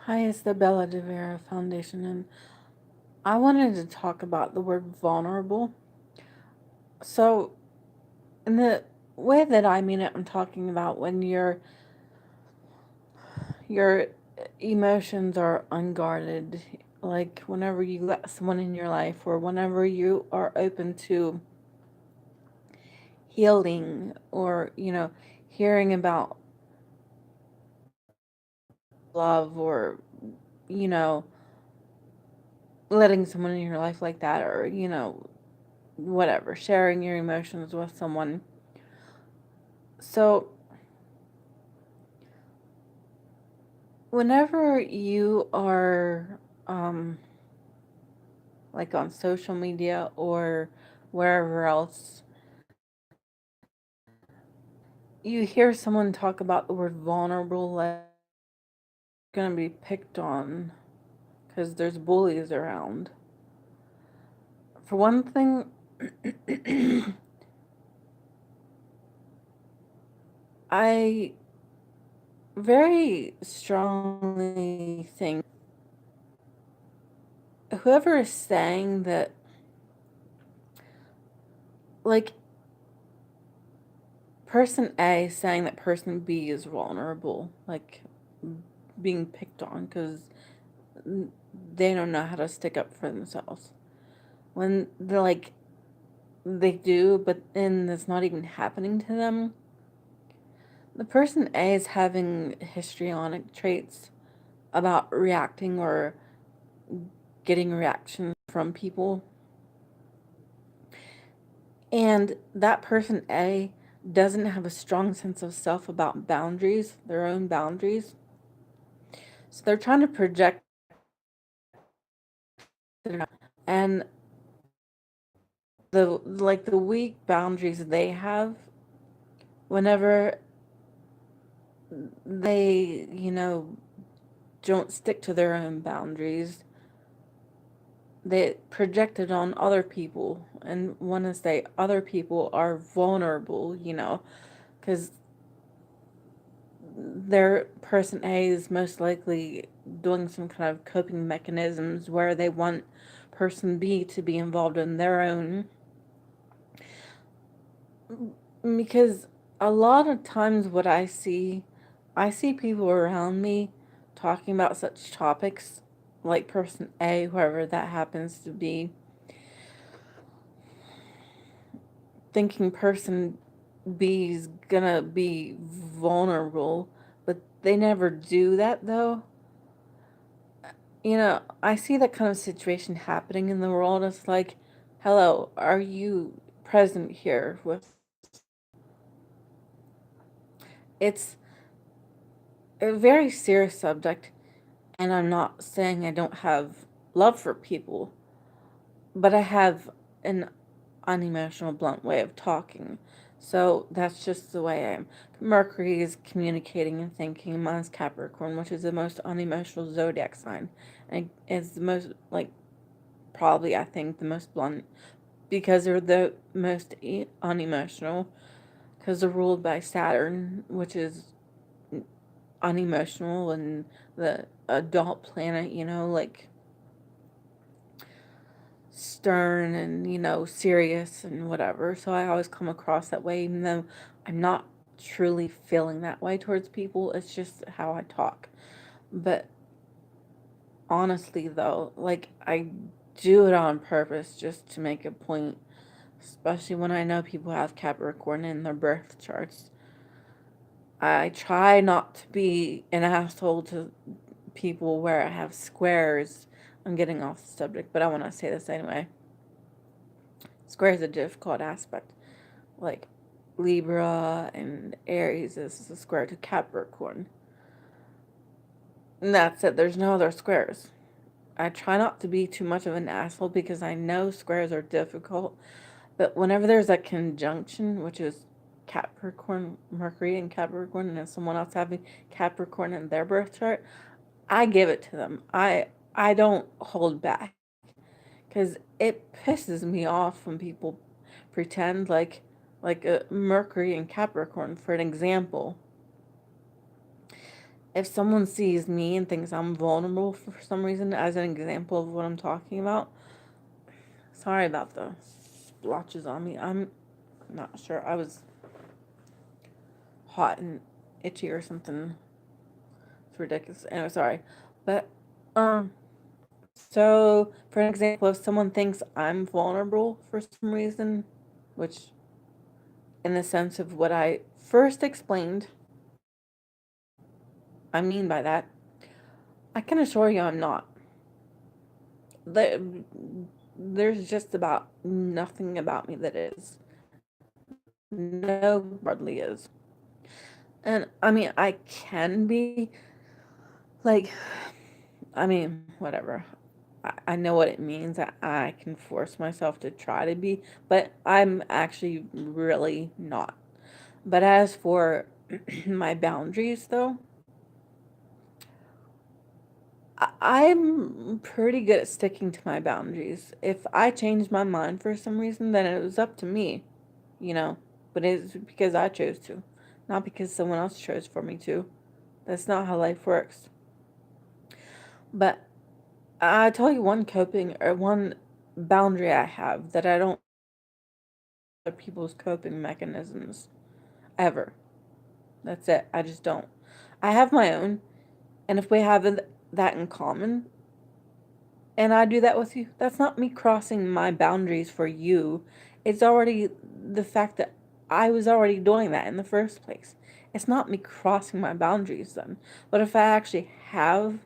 Hi, it's the Bella de Vera Foundation, and I wanted to talk about the word vulnerable. So, in the way that I mean it, I'm talking about when your emotions are unguarded, like whenever you let someone in your life, or whenever you are open to healing, or hearing about love, or you know, letting someone in your life like that, or whatever, sharing your emotions with someone. So, whenever you are like on social media or wherever else, you hear someone talk about the word vulnerable, like going to be picked on because there's bullies around. For one thing, I very strongly think whoever is saying that, like, person A saying that person B is vulnerable, like being picked on because they don't know how to stick up for themselves. When they're like, they do, but then it's not even happening to them. The person A is having histrionic traits about reacting or getting reactions from people. And that person A doesn't have a strong sense of self about boundaries, their own boundaries. So they're trying to project it out. And the weak boundaries they have, whenever they, don't stick to their own boundaries, they project it on other people. And want to say other people are vulnerable, because their person A is most likely doing some kind of coping mechanisms where they want person B to be involved in their own. Because a lot of times what I see people around me talking about such topics, like person A, whoever that happens to be, thinking person B is gonna be vulnerable, but they never do that though. I see that kind of situation happening in the world. It's like, hello, are you present here with? It's a very serious subject, and I'm not saying I don't have love for people, but I have an unemotional, blunt way of talking. So that's just the way I am. Mercury is communicating and thinking. Mine's Capricorn, which is the most unemotional zodiac sign. And it's the most, like, probably, I think, the most blunt because they're the most unemotional because they're ruled by Saturn, which is unemotional and the adult planet, like stern and serious and whatever. So I always come across that way, even though I'm not truly feeling that way towards people. It's just how I talk. But honestly though, like, I do it on purpose just to make a point, especially when I know people have Capricorn in their birth charts. I try not to be an asshole to people where I have squares. I'm getting off the subject, but I want to say this anyway. Square is a difficult aspect. Like Libra and Aries is a square to Capricorn. And that's it. There's no other squares. I try not to be too much of an asshole because I know squares are difficult. But whenever there's a conjunction, which is Capricorn, Mercury and Capricorn, and someone else having Capricorn in their birth chart, I give it to them. I don't hold back because it pisses me off when people pretend like a Mercury and Capricorn, for an example. if someone sees me and thinks I'm vulnerable for some reason, as an example of what I'm talking about, sorry about the splotches on me. I'm not sure. I was hot and itchy or something. It's ridiculous. Anyway, sorry. But, um, so for an example, if someone thinks I'm vulnerable for some reason, which in the sense of what I first explained, I mean by that, I can assure you I'm not. There's just about nothing about me that is. No, hardly is. And I mean, I can be like, I mean, whatever. I know what it means. I can force myself to try to be, but I'm actually really not. But as for my boundaries, though, I'm pretty good at sticking to my boundaries. If I change my mind for some reason, then it was up to me, you know. But it's because I chose to, not because someone else chose for me to. That's not how life works. But I tell you one coping or one boundary I have that I don't other people's coping mechanisms ever. That's it. I just don't. I have my own, and if we have that in common, and I do that with you, that's not me crossing my boundaries for you. It's already the fact that I was already doing that in the first place. It's not me crossing my boundaries then. But if I actually have